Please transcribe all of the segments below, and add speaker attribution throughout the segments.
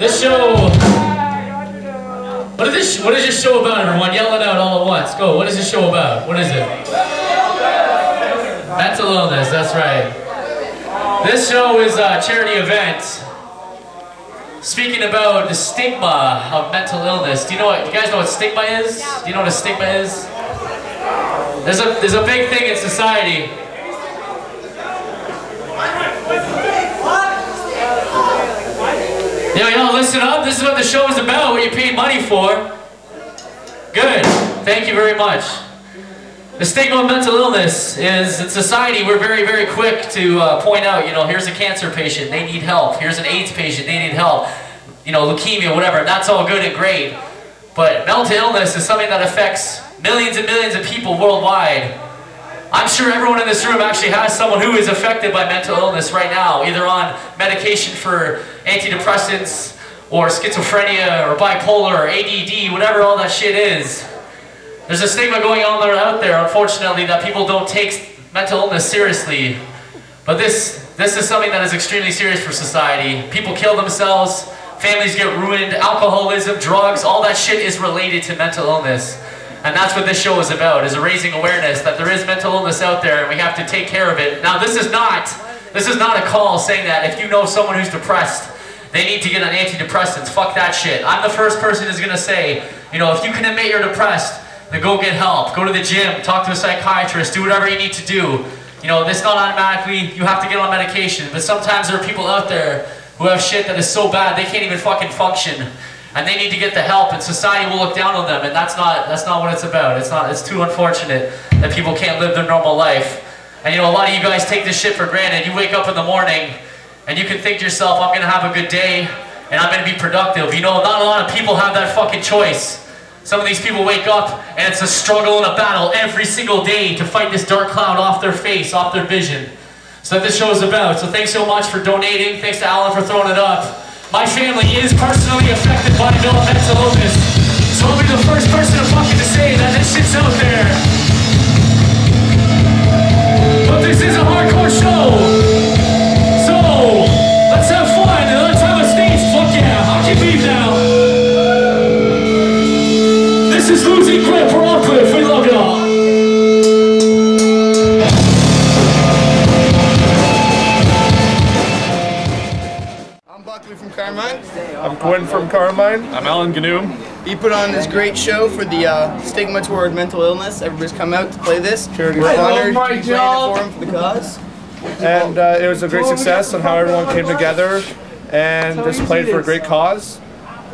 Speaker 1: This show. What is this show about, everyone? Yell it out all at once. Go. What is this show about? What is it? Mental illness. That's right. This show is a charity event speaking about the stigma of mental illness. Do you guys know what stigma is? Do you know what a stigma is? There's a big thing in society. Y'all listen up. This is what the show is about, what you paid money for. Good. Thank you very much. The stigma of mental illness is, in society, we're very, very quick to point out, here's a cancer patient, they need help. Here's an AIDS patient, they need help. Leukemia, whatever. And that's all good and great. But mental illness is something that affects millions and millions of people worldwide. I'm sure everyone in this room actually has someone who is affected by mental illness right now, either on medication for antidepressants, or schizophrenia, or bipolar, or ADD, whatever all that shit is. There's a stigma going on out there, unfortunately, that people don't take mental illness seriously. But this is something that is extremely serious for society. People kill themselves, families get ruined, alcoholism, drugs, all that shit is related to mental illness. And that's what this show is about, is raising awareness that there is mental illness out there and we have to take care of it. Now this is not a call saying that if you know someone who's depressed, they need to get on antidepressants. Fuck that shit. I'm the first person who's gonna say, if you can admit you're depressed, then go get help. Go to the gym, talk to a psychiatrist, do whatever you need to do. This not automatically, you have to get on medication, but sometimes there are people out there who have shit that is so bad they can't even fucking function. And they need to get the help, and society will look down on them, and that's not what it's about. It's too unfortunate that people can't live their normal life. And a lot of you guys take this shit for granted. You wake up in the morning, and you can think to yourself, I'm gonna have a good day, and I'm gonna be productive. Not a lot of people have that fucking choice. Some of these people wake up, and it's a struggle and a battle every single day to fight this dark cloud off their face, off their vision. So that this show is about. So thanks so much for donating. Thanks to Alan for throwing it up. My family is personally affected by mental illness, so I'll be the first person to say that this shit's out there. But this is a hardcore show, so let's have fun and let's have a stage. Fuck yeah, hockey beat now. This is Losing Grip for Uplift. We love y'all.
Speaker 2: From Carmine.
Speaker 3: I'm Quinn from Carmine.
Speaker 4: I'm Alan Ganoom.
Speaker 2: He put on this great show for the stigma toward mental illness. Everybody's come out to play this.
Speaker 3: Charity.
Speaker 2: We're honored to be playing it for him for the cause.
Speaker 3: And it was a great success on how everyone came together and just played for a great cause.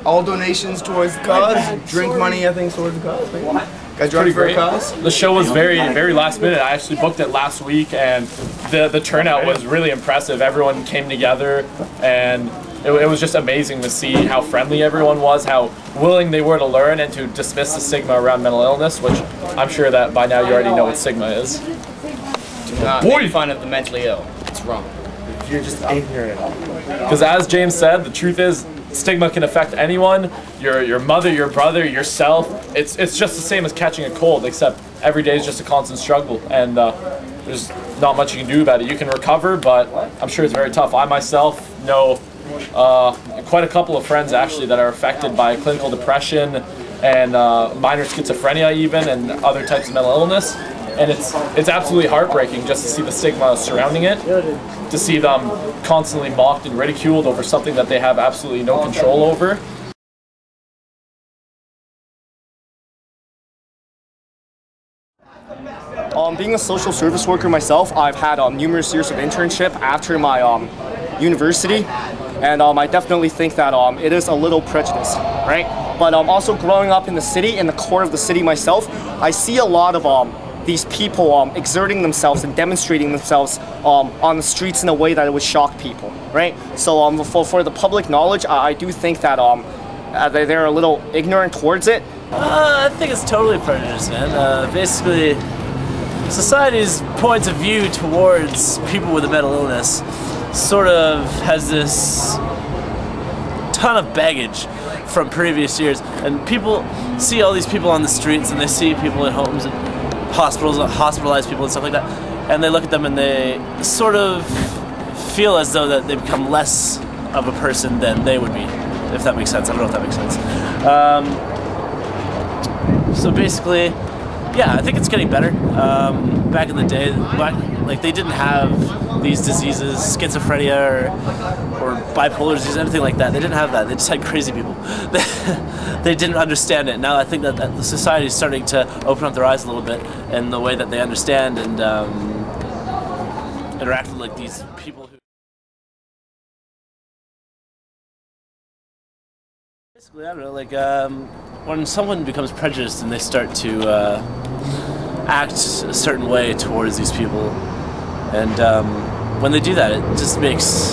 Speaker 2: All donations towards the cause. Drink money, I think, towards the cause. Guys running for a cause?
Speaker 4: The show was very, very last minute. I actually booked it last week, and the turnout was really impressive. Everyone came together, and it was just amazing to see how friendly everyone was, how willing they were to learn and to dismiss the stigma around mental illness, which I'm sure that by now you already know what stigma is.
Speaker 2: Do not make fun of the mentally ill. It's wrong.
Speaker 3: You're just ignorant.
Speaker 4: Because as James said, the truth is, stigma can affect anyone, your mother, your brother, yourself. It's just the same as catching a cold, except every day is just a constant struggle, and there's not much you can do about it. You can recover, but I'm sure it's very tough. I myself know quite a couple of friends actually that are affected by clinical depression and minor schizophrenia even, and other types of mental illness, and it's absolutely heartbreaking just to see the stigma surrounding it, to see them constantly mocked and ridiculed over something that they have absolutely no control over.
Speaker 5: Being a social service worker myself, I've had numerous years of internship after my university, and I definitely think that it is a little prejudiced, right? But also growing up in the city, in the core of the city myself, I see a lot of these people exerting themselves and demonstrating themselves on the streets in a way that it would shock people, right? So for the public knowledge, I do think that they're a little ignorant towards it.
Speaker 6: I think it's totally prejudiced, man. Basically, society's points of view towards people with a mental illness sort of has this ton of baggage from previous years, and people see all these people on the streets, and they see people in homes and hospitals, hospitalized people and stuff like that, and they look at them and they sort of feel as though that they become less of a person than they would be. if that makes sense. I don't know if that makes sense. So basically, yeah, I think it's getting better. Back in the day, like they didn't have these diseases, schizophrenia or bipolar disease, anything like that. They didn't have that. They just had crazy people. They didn't understand it. Now I think that the society is starting to open up their eyes a little bit in the way that they understand and interact with like these people who. Basically, I don't know, like when someone becomes prejudiced and they start to act a certain way towards these people, and when they do that, it just makes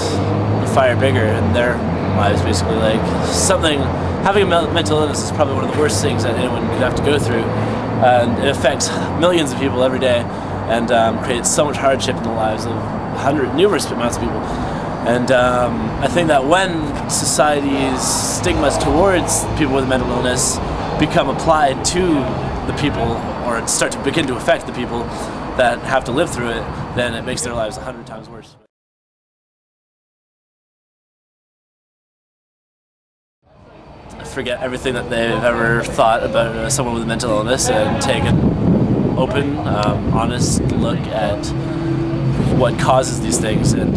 Speaker 6: the fire bigger in their lives. Basically, like having a mental illness is probably one of the worst things that anyone could have to go through, and it affects millions of people every day, and creates so much hardship in the lives of numerous amounts of people. And I think that when society's stigmas towards people with mental illness become applied to the people, or start to begin to affect the people that have to live through it, then it makes their lives 100 times worse. Forget everything that they've ever thought about someone with a mental illness and take an open, honest look at what causes these things and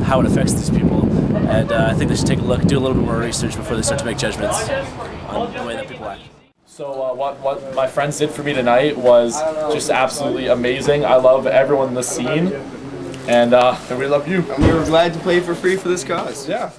Speaker 6: how it affects these people. And I think they should take a look, do a little bit more research before they start to make judgments on the way that people act.
Speaker 4: So what my friends did for me tonight was just absolutely amazing. I love everyone in the scene, and we love you.
Speaker 2: And we were glad to play for free for this cause.
Speaker 4: Yeah.